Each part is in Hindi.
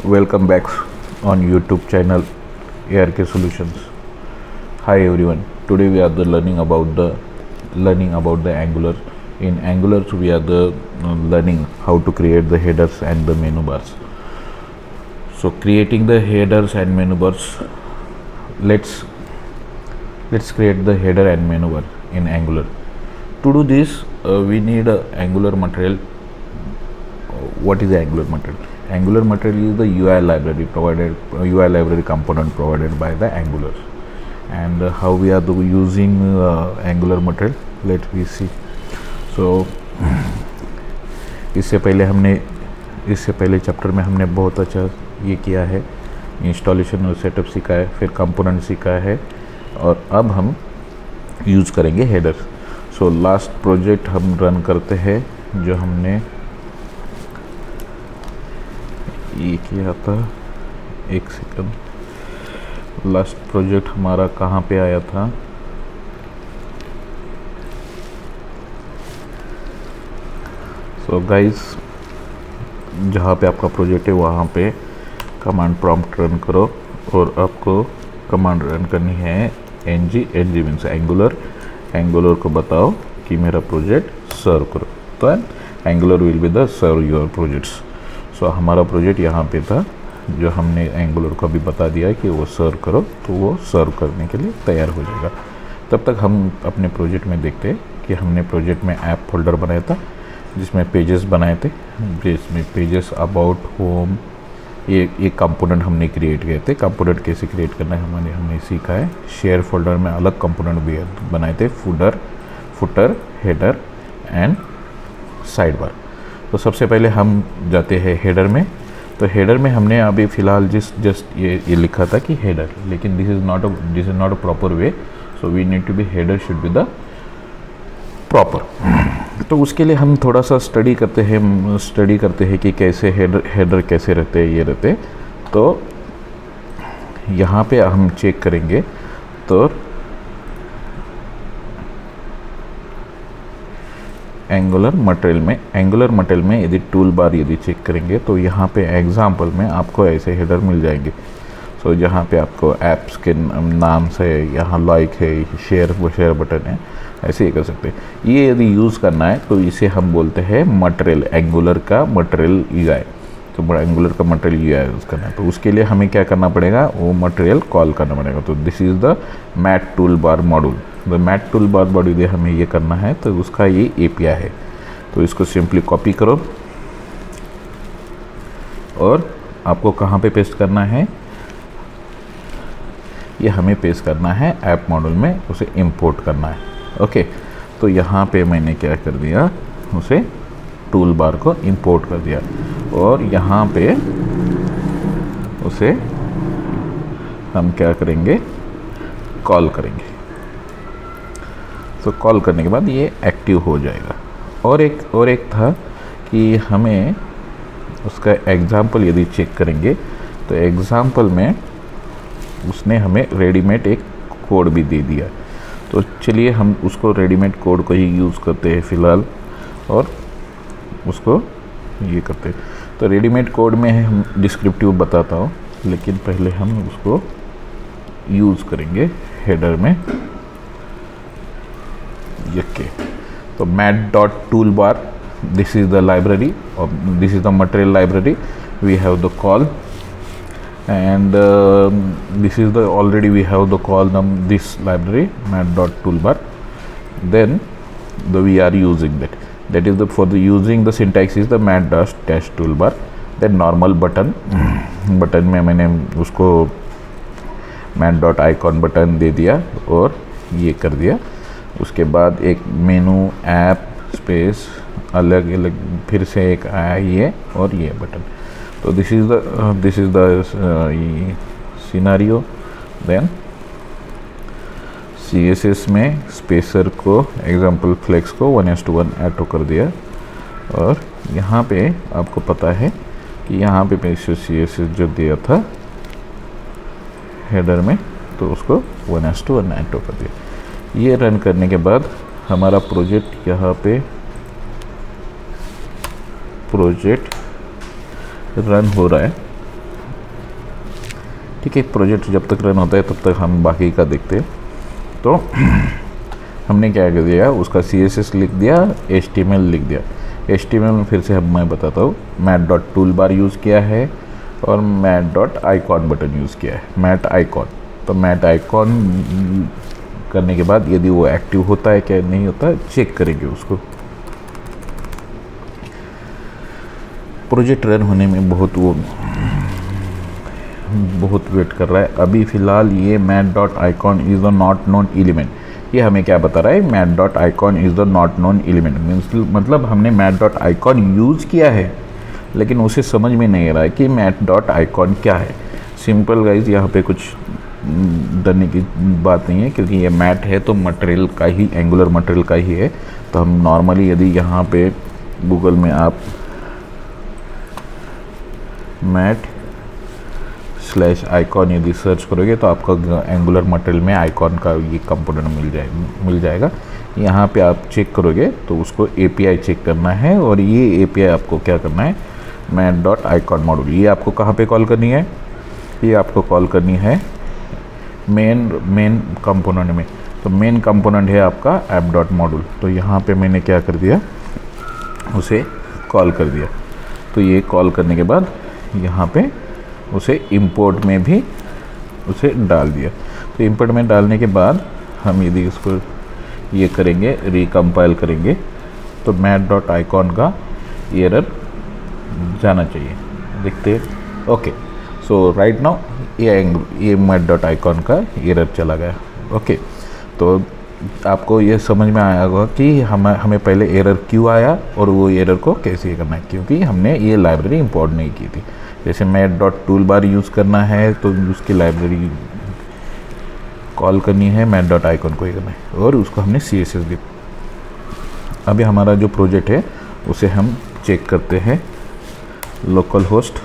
Welcome back on YouTube channel ARK Solutions. Hi everyone. Today we are learning about the Angular. In Angular we are learning how to create the headers and the menu bars. So creating the headers and menu bars, let's create the header and menu bar in Angular. To do this, we need a Angular material. What is the Angular material? Angular material is the UI library component provided by the Angular. And how we are using Angular material, let me see. So इससे पहले चैप्टर में हमने बहुत अच्छा ये किया है, इंस्टॉलेशन और सेटअप सीखा है, फिर कंपोनेंट सीखा है, और अब हम यूज़ करेंगे हेडर. सो लास्ट प्रोजेक्ट हम रन करते हैं जो हमने ये किया था. एक सेकंड, लास्ट प्रोजेक्ट हमारा कहाँ पे आया था? सो गाइस, जहाँ पे आपका प्रोजेक्ट है वहाँ पे कमांड प्रॉम्प्ट रन करो और आपको कमांड रन करनी है ng मीन्स एंगुलर को बताओ कि मेरा प्रोजेक्ट सर्व करो. तो Angular will be the serve your projects. So हमारा प्रोजेक्ट यहाँ पे था जो हमने एंगुलर को भी बता दिया है कि वो सर्व करो, तो वो सर्व करने के लिए तैयार हो जाएगा. तब तक हम अपने प्रोजेक्ट में देखते हैं कि हमने प्रोजेक्ट में ऐप फोल्डर बनाया था जिसमें पेजेस बनाए थे, जिसमें पेजेस अबाउट होम ये कंपोनेंट हमने क्रिएट किए थे. कंपोनेंट कैसे क्रिएट करना है हमने सीखा है. शेयर फोल्डर में अलग कंपोनेंट भी बनाए थे, footer, header and side bar. तो सबसे पहले हम जाते हैं हेडर में. तो हेडर में हमने अभी फ़िलहाल जस्ट ये लिखा था कि हेडर, लेकिन this is not a proper way. So we need to be header should be the proper. तो उसके लिए हम थोड़ा सा स्टडी करते हैं कि कैसे हेडर कैसे रहते हैं, ये रहते. तो यहाँ पे हम चेक करेंगे. तो एंगुलर मटेरियल में यदि टूल बार यदि चेक करेंगे तो यहाँ पे एग्जाम्पल में आपको ऐसे हेडर मिल जाएंगे. सो जहाँ पे आपको ऐप्स के नाम से यहाँ लाइक है, शेयर बटन है, ऐसे ही कर सकते हैं. ये यदि यूज़ करना है तो इसे हम बोलते हैं मटेरियल, एंगुलर का मटेरियल यूआई. तो एंगुलर का मटेरियल यूआई यूज़ करना है तो उसके लिए हमें क्या करना पड़ेगा, वो मटेरियल कॉल करना पड़ेगा. तो this is the mat toolbar module. The mat toolbar module यदि हमें ये करना है तो उसका ये एपीआई है. तो इसको सिंपली कॉपी करो और आपको कहाँ पे पेस्ट करना है, ये हमें पेस्ट करना है ऐप मॉड्यूल में, उसे इंपोर्ट करना है. ओके. तो यहाँ पे मैंने क्या कर दिया, उसे टूल बार को इंपोर्ट कर दिया और यहाँ पे उसे हम क्या करेंगे, कॉल करेंगे. तो कॉल करने के बाद ये एक्टिव हो जाएगा. और एक था कि हमें उसका एग्ज़ाम्पल यदि चेक करेंगे तो एग्ज़ाम्पल में उसने हमें रेडीमेड एक कोड भी दे दिया. तो चलिए हम उसको रेडीमेड कोड को ही यूज़ करते हैं फ़िलहाल और उसको ये करते हैं. तो रेडीमेड कोड में हम डिस्क्रिप्टिव बताता हूँ, लेकिन पहले हम उसको यूज़ करेंगे हेडर में. यके. तो mat.toolbar, this is the library, or this is the material library. We have the call, and this is the already we have the call this library mat.toolbar. Then we are using that is the for the using the syntax is the mat-toolbar. then normal button में मैंने उसको mat.icon बटन दे दिया और ये कर दिया. उसके बाद एक मेनू ऐप स्पेस अलग फिर से एक आया ये और ये बटन. तो this is the scenario. Then CSS में स्पेसर को एग्जाम्पल फ्लेक्स को 1:1 ऐटो कर दिया. और यहाँ पे आपको पता है कि यहाँ पे CSS जो दिया था हेडर में, तो उसको 1:1 ऐटो कर दिया. ये रन करने के बाद हमारा प्रोजेक्ट यहाँ पे रन हो रहा है. ठीक है, प्रोजेक्ट जब तक रन होता है तब तक हम बाकी का देखते हैं। तो हमने क्या कर दिया, उसका CSS लिख दिया, HTML लिख दिया। HTML में फिर से मैं बताता हूँ, mat.toolbar यूज़ किया है और mat.icon बटन यूज़ किया है, mat icon। तो mat icon करने के बाद यदि वो एक्टिव होता है क्या नहीं होता है चेक करेंगे उसको। प्रोजेक्ट रन होने में बहुत वेट कर रहा है। अभी फ़िलहाल ये mat.icon is the not known element, ये हमें क्या बता रहा है, mat.icon is the not known element. Means मतलब हमने mat.icon यूज़ किया है लेकिन उसे समझ में नहीं आ रहा है कि mat.icon क्या है। सिंपल गाइज, यहाँ पे कुछ डरने की बात नहीं है क्योंकि ये मैट है तो मटेरियल का ही, एंगुलर मटेरियल का ही है। तो हम नॉर्मली यदि यहाँ पे गूगल में आप mat/icon यदि सर्च करोगे तो आपका एंगुलर मटेरियल में आइकॉन का ये कंपोनेंट मिल जाएगा। यहाँ पे आप चेक करोगे तो उसको API चेक करना है और ये API आपको क्या करना है, mat.icon मॉड्यूल। ये आपको कहाँ पे कॉल करनी है, ये आपको कॉल करनी है मेन कंपोनेंट में। तो मेन कंपोनेंट है आपका app.module। तो यहाँ पे मैंने क्या कर दिया, उसे कॉल कर दिया। तो ये कॉल करने के बाद यहाँ पे उसे इंपोर्ट में भी उसे डाल दिया। तो इंपोर्ट में डालने के बाद हम यदि इसको ये करेंगे, रिकम्पाइल करेंगे तो mat.icon का एरर जाना चाहिए, देखते हैं। ओके, सो राइट नाउ ये mat.icon का एरर चला गया। ओके, तो आपको ये समझ में आया होगा कि हमें पहले एरर क्यों आया और वो एरर को कैसे करना है, क्योंकि हमने ये लाइब्रेरी इंपोर्ट नहीं की थी। जैसे mat.toolbar यूज़ करना है तो उसकी लाइब्रेरी कॉल करनी है, mat.icon को ही करना है और उसको हमने CSS दी। अभी हमारा जो प्रोजेक्ट है उसे हम चेक करते हैं, लोकल होस्ट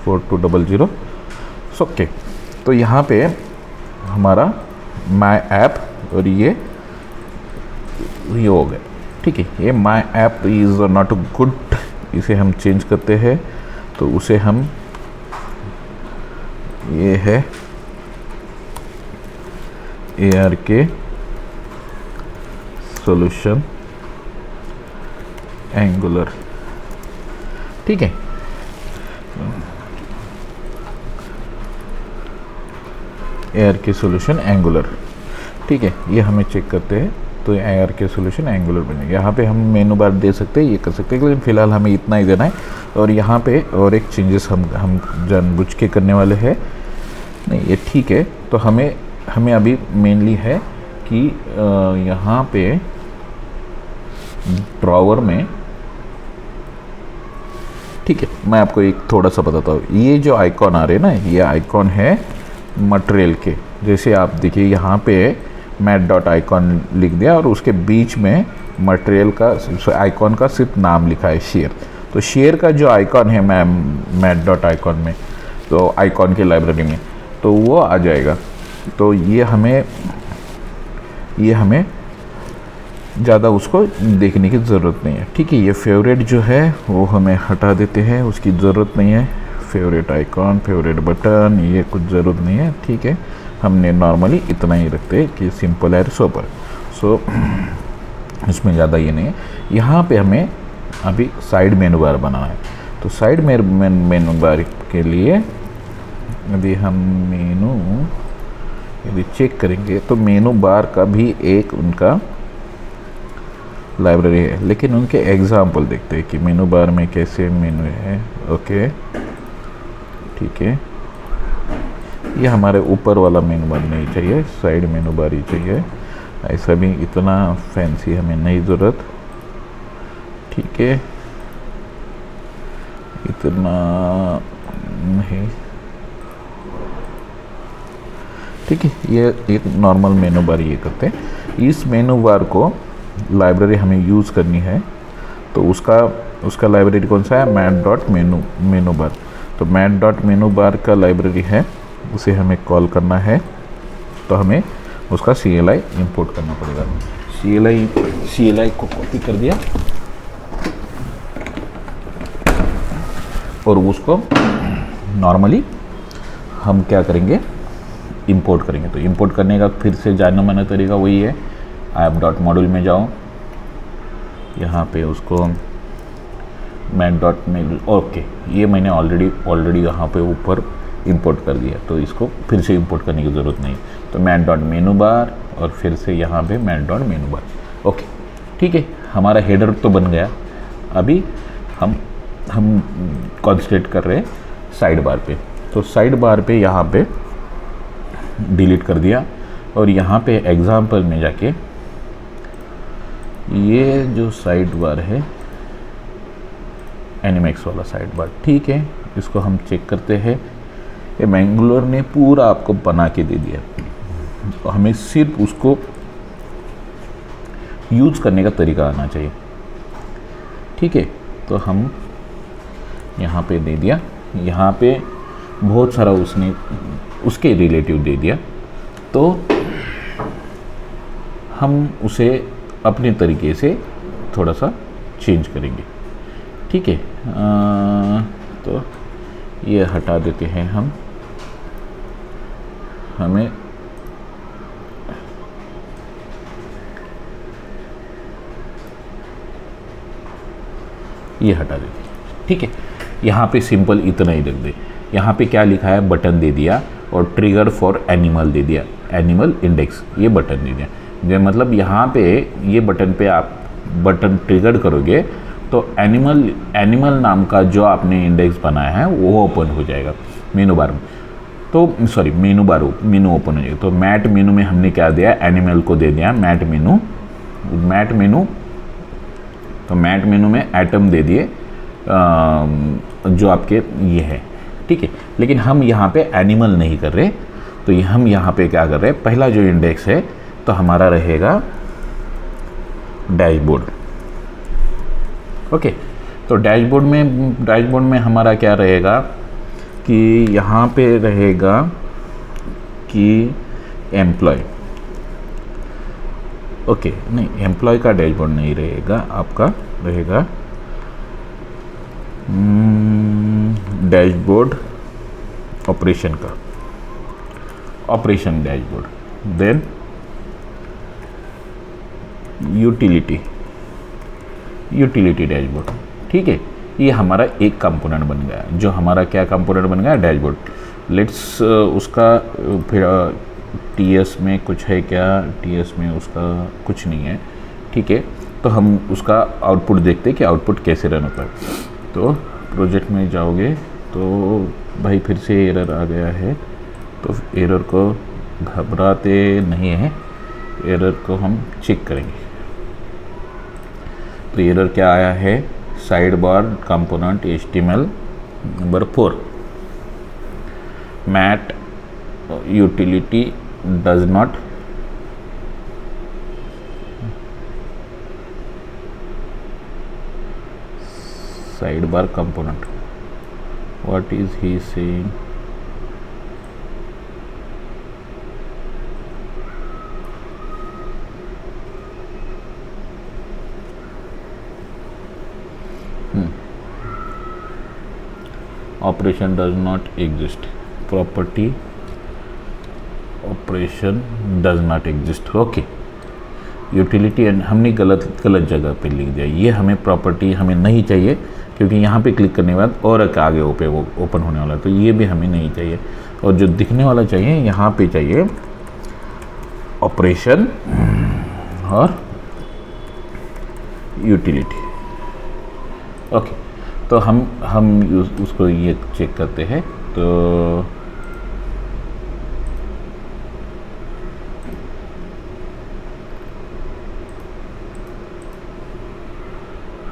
4200। ओके, तो यहाँ पे हमारा माई ऐप और ये हो गया। ठीक है, ये my app is not good, इसे हम चेंज करते हैं। तो उसे हम, ये है ARK सॉल्यूशन एंगुलर। ठीक है, ARK सॉल्यूशन एंगुलर। ठीक है, ये हमें चेक करते हैं तो ARK सॉल्यूशन एंगुलर बनेगा। यहाँ पे हम मेनू बार दे सकते हैं, ये कर सकते हैं, लेकिन फ़िलहाल हमें इतना ही देना है। और यहाँ पे और एक चेंजेस हम जानबूझ के करने वाले हैं, नहीं ये ठीक है। तो हमें अभी मेनली है कि यहाँ पे ड्रॉवर में, ठीक है, मैं आपको एक थोड़ा सा बताता हूँ। ये जो आइकॉन आ रहे हैं ना, ये आइकॉन है मटेरियल के। जैसे आप देखिए यहाँ पे mat.icon लिख दिया और उसके बीच में मटेरियल का आइकॉन का सिर्फ नाम लिखा है, शेयर। तो शेयर का जो आइकॉन है mat.icon में, तो आइकॉन की लाइब्रेरी में, तो वो आ जाएगा। तो ये हमें ज़्यादा उसको देखने की ज़रूरत नहीं है। ठीक है, ये फेवरेट जो है वो हमें हटा देते हैं, उसकी ज़रूरत नहीं है। फेवरेट आइकॉन, फेवरेट बटन, ये कुछ ज़रूरत नहीं है। ठीक है, हमने नॉर्मली इतना ही रखते हैं कि सिंपल है सोपर। सो इसमें ज़्यादा ये नहीं है। यहाँ पे हमें अभी साइड मेनू बार बनाना है। तो साइड मेनू बार के लिए यदि हम यदि चेक करेंगे तो मेनू बार का भी एक उनका लाइब्रेरी है, लेकिन उनके एग्जाम्पल देखते हैं कि मेनू बार में कैसे मेनू है। ओके, ठीक है, ये हमारे ऊपर वाला मेनू बार नहीं चाहिए, साइड मेनू बार ही चाहिए। ऐसा भी इतना फैंसी हमें नहीं ज़रूरत। ठीक है, इतना नहीं। ठीक है, ये एक नॉर्मल मेनू बार ये करते हैं। इस मेनू बार को लाइब्रेरी हमें यूज़ करनी है, तो उसका लाइब्रेरी कौन सा है, mat.मेनू बार। तो mat.मेनू बार का लाइब्रेरी है, उसे हमें कॉल करना है। तो हमें उसका CLI इंपोर्ट करना पड़ेगा। CLI को कॉपी कर दिया और उसको नॉर्मली हम क्या करेंगे, इंपोर्ट करेंगे। तो इंपोर्ट करने का फिर से जाना माना तरीका वही है, ऐप डॉट मॉड्यूल में जाओ, यहाँ पे उसको मैट डॉट में, ओके ये मैंने ऑलरेडी यहाँ पे ऊपर इंपोर्ट कर दिया, तो इसको फिर से इंपोर्ट करने की ज़रूरत नहीं। तो मैट डॉट मेनू बार और फिर से यहाँ पे मैट डॉट मेनू बार। ओके ठीक है, हमारा हेडर तो बन गया। अभी हम कॉन्सेंट्रेट कर रहे हैं साइड बार पे। तो साइड बार पे यहाँ पे डिलीट कर दिया और यहाँ पे एग्जाम्पल में जाके ये जो साइड बार है एनिमेक्स वाला साइड बार, ठीक है, इसको हम चेक करते हैं। ये मैंगलोर ने पूरा आपको बना के दे दिया, तो हमें सिर्फ उसको यूज करने का तरीका आना चाहिए, ठीक है। तो हम यहाँ पे दे दिया, यहाँ पे बहुत सारा उसने उसके रिलेटिव दे दिया, तो हम उसे अपने तरीके से थोड़ा सा चेंज करेंगे, ठीक है। तो ये हटा देते हैं हम, हमें ये हटा देते हैं, ठीक है। यहाँ पे सिंपल इतना ही रख दे। यहाँ पे क्या लिखा है, बटन दे दिया और ट्रिगर फॉर एनिमल दे दिया, एनिमल इंडेक्स ये बटन दे दिया। जो मतलब यहाँ पे ये बटन पे आप बटन ट्रिगर करोगे तो एनिमल नाम का जो आपने इंडेक्स बनाया है वो ओपन हो जाएगा मेनू बार में। तो सॉरी मेनू ओपन हो जाएगा। तो मैट मेनू में हमने क्या दिया, एनिमल को दे दिया मैट मेनू। तो मैट मेनू में एटम दे दिए जो आपके ये है, ठीक है। लेकिन हम यहाँ पे एनिमल नहीं कर रहे, तो हम यहाँ पे क्या कर रहे हैं, पहला जो इंडेक्स है तो हमारा रहेगा डैशबोर्ड। ओके, तो डैशबोर्ड में हमारा क्या रहेगा कि यहाँ पे रहेगा कि एम्प्लॉय, ओके नहीं एम्प्लॉय का डैशबोर्ड नहीं रहेगा, आपका रहेगा डैशबोर्ड ऑपरेशन का, operation dashboard, then utility dashboard, ठीक है। ये हमारा एक कंपोनेंट बन गया, जो हमारा क्या कंपोनेंट बन गया, डैशबोर्ड। लेट्स उसका फिर टीएस में कुछ है क्या, टीएस में उसका कुछ नहीं है, ठीक है। तो हम उसका आउटपुट देखते हैं कि आउटपुट कैसे रन होता है। तो प्रोजेक्ट में जाओगे तो भाई फिर से एरर आ गया है, तो एरर को घबराते नहीं है, एरर को हम चेक करेंगे। तो एरर क्या आया है, sidebar component HTML number 4 mat utility does not sidebar component. What is he saying? Operation does not exist. Property operation does not exist. Okay. Utility and हमने गलत जगह पे लिख दिया। ये हमें प्रॉपर्टी हमें नहीं चाहिए, क्योंकि यहाँ पे क्लिक करने के बाद और एक आगे वो ओपन होने वाला है, तो ये भी हमें नहीं चाहिए। और जो दिखने वाला चाहिए यहाँ पे चाहिए ऑपरेशन और यूटिलिटी। ओके, तो हम उसको ये चेक करते हैं। तो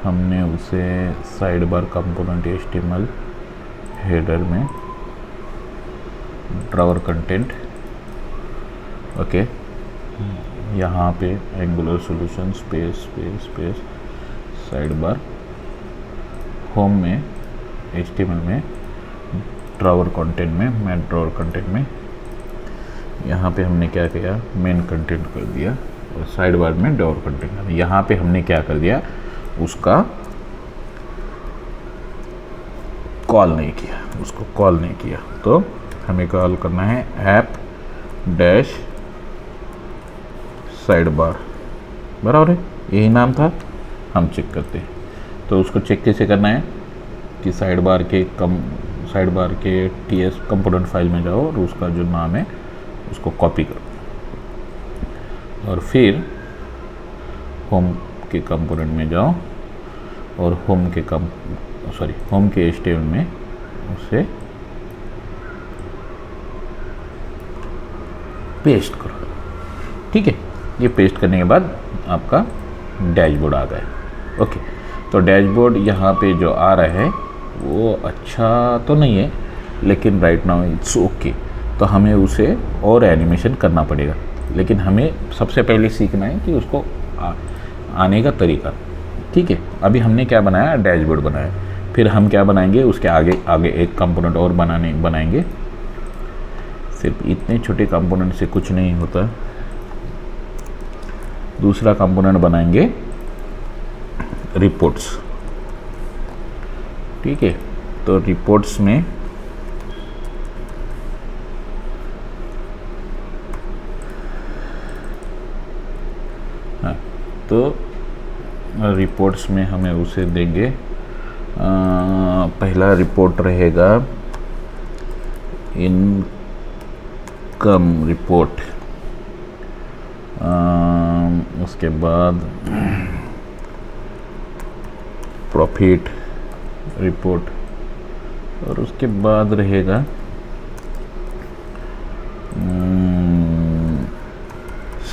हमने उसे side bar component HTML header में ड्रॉवर कंटेंट, ओके, यहाँ पे angular solution space side bar home में HTML में ड्रॉवर कंटेंट में, मैं ड्रॉवर कंटेंट में यहाँ पे हमने क्या किया, मेन कंटेंट कर दिया, और साइड बार में ड्रॉवर कंटेंट। यहाँ पे हमने क्या कर दिया, उसका कॉल नहीं किया, तो हमें कॉल करना है ऐप डैश साइड बार, बराबर है, यही नाम था। हम चेक करते हैं, तो उसको चेक कैसे करना है कि साइड बार के ts कंपोनेंट फाइल में जाओ और उसका जो नाम है उसको कॉपी करो, और फिर होम के कंपोनेंट में जाओ और होम के HTML में उसे पेस्ट करो। ठीक है, ये पेस्ट करने के बाद आपका डैशबोर्ड आ गया। ओके, तो डैशबोर्ड यहाँ पे जो आ रहा है वो अच्छा तो नहीं है, लेकिन राइट नाउ इट्स ओके। तो हमें उसे और एनिमेशन करना पड़ेगा, लेकिन हमें सबसे पहले सीखना है कि उसको आने का तरीका। ठीक है, अभी हमने क्या बनाया, डैशबोर्ड बनाया। फिर हम क्या बनाएंगे, उसके आगे एक कंपोनेंट और बनाएंगे। सिर्फ इतने छोटे कंपोनेंट से कुछ नहीं होता। दूसरा कंपोनेंट बनाएंगे रिपोर्ट्स। ठीक है, तो रिपोर्ट्स में हाँ, तो रिपोर्ट्स में हमें उसे देंगे। पहला रिपोर्ट रहेगा इनकम रिपोर्ट, उसके बाद प्रॉफिट रिपोर्ट, और उसके बाद रहेगा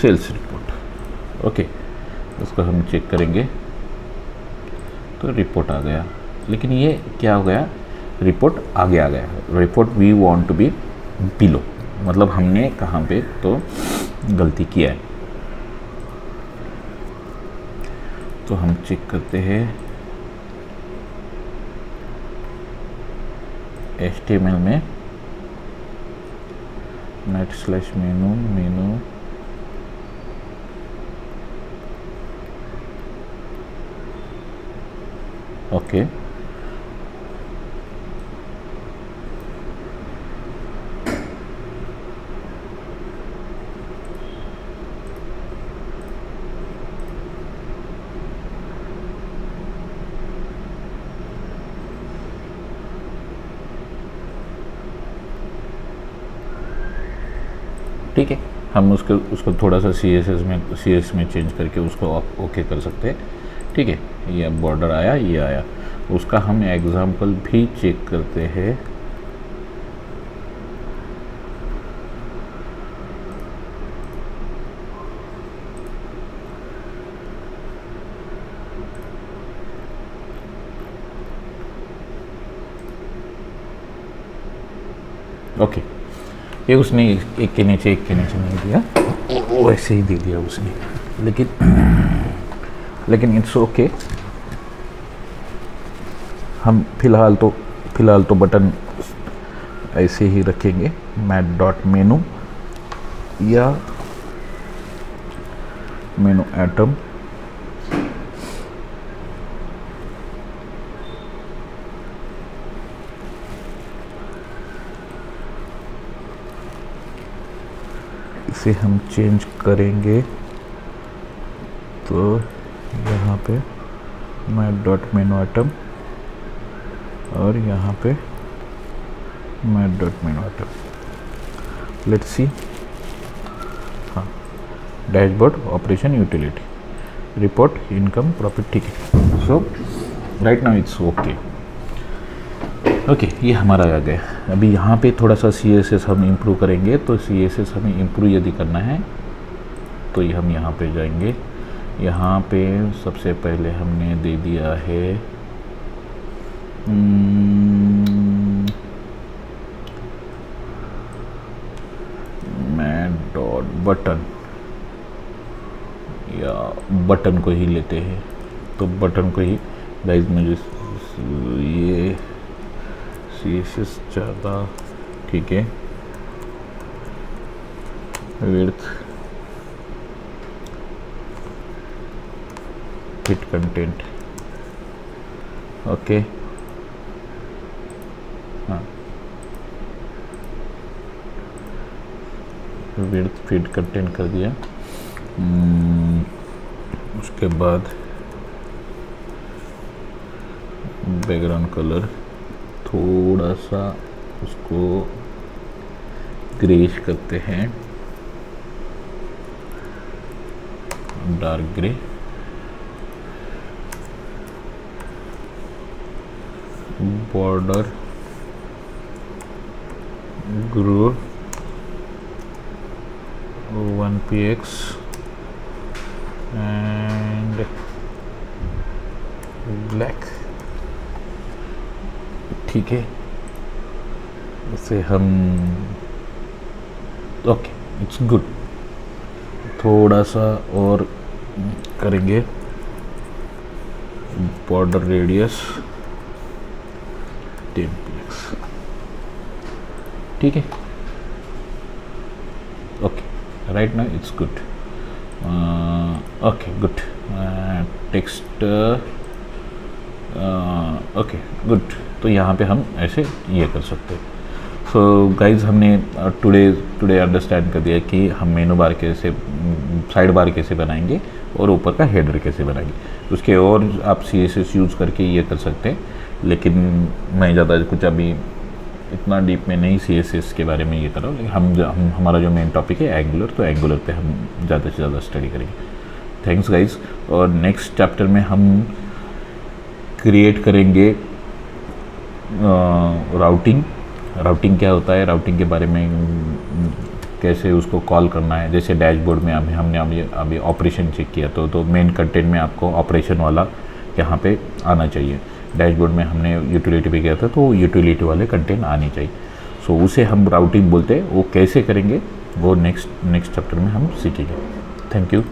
सेल्स रिपोर्ट। ओके, उसको हम चेक करेंगे तो रिपोर्ट आ गया, लेकिन ये क्या हो गया, रिपोर्ट आगे आ गया। Report we want to be below, मतलब हमने कहाँ पे तो गलती किया है। तो हम चेक करते हैं HTML में /मेनू ओके, ठीक है। हम उसको थोड़ा सा CSS में चेंज करके उसको ओके कर सकते हैं। ठीक है, ये बॉर्डर आया, ये आया। उसका हम एग्जाम्पल भी चेक करते हैं। ओके, ये उसने एक के नीचे नहीं दिया, वैसे ही दे दिया उसने, लेकिन इट्स ओके। हम फिलहाल तो बटन ऐसे ही रखेंगे, mat.menu या मेनू एटम। इसे हम चेंज करेंगे तो यहाँ पे mat.menu आइटम और यहाँ पे mat.menu आइटम। लेट्स सी, हाँ, dashboard operation utility report income profit. ठीक है, so right now it's okay. Okay, ये हमारा आ गया। अभी यहाँ पे थोड़ा सा CSS हम इम्प्रूव करेंगे। तो CSS हमें इम्प्रूव यदि करना है तो ये हम यहाँ पे जाएंगे। यहाँ पे सबसे पहले हमने दे दिया है mat.button, या बटन को ही लेते हैं। तो बटन को ही गाइस, मुझे ये CSS ज़्यादा ठीक है। Width, fit content, okay. हाँ, विड्थ फीड कंटेंट कर दिया। उसके बाद बैकग्राउंड कलर थोड़ा सा उसको ग्रेश करते हैं, dark grey. Border grow 1px and black. ठीक है, इसे हम ओके, इट्स गुड। थोड़ा सा और करेंगे, बॉर्डर रेडियस 10px। ठीक है, okay, right now it's good. Okay good. Text okay good. तो यहाँ पे हम ऐसे ये कर सकते हैं। सो गाइज, हमने टुडे अंडरस्टैंड कर दिया कि हम मेनू बार कैसे, साइड बार कैसे बनाएंगे और ऊपर का हेडर कैसे बनाएंगे। उसके और आप CSS यूज़ करके ये कर सकते हैं, लेकिन मैं ज़्यादा कुछ अभी इतना डीप में नहीं CSS के बारे में ये कर रहा हूँ। लेकिन हम हमारा जो मेन टॉपिक है एंगुलर, तो एंगुलर पे हम ज़्यादा से ज़्यादा स्टडी करेंगे। Thanks guys. और नेक्स्ट चैप्टर में हम क्रिएट करेंगे राउटिंग क्या होता है, राउटिंग के बारे में कैसे उसको कॉल करना है। जैसे डैशबोर्ड में हमने अभी ऑपरेशन चेक किया, तो मेन कंटेंट में आपको ऑपरेशन वाला यहाँ पे आना चाहिए। डैशबोर्ड में हमने यूटिलिटी पे किया था, तो यूटिलिटी वाले कंटेंट आने चाहिए। सो उसे हम राउटिंग बोलते हैं। वो कैसे करेंगे वो नेक्स्ट चैप्टर में हम सीखेंगे। Thank you.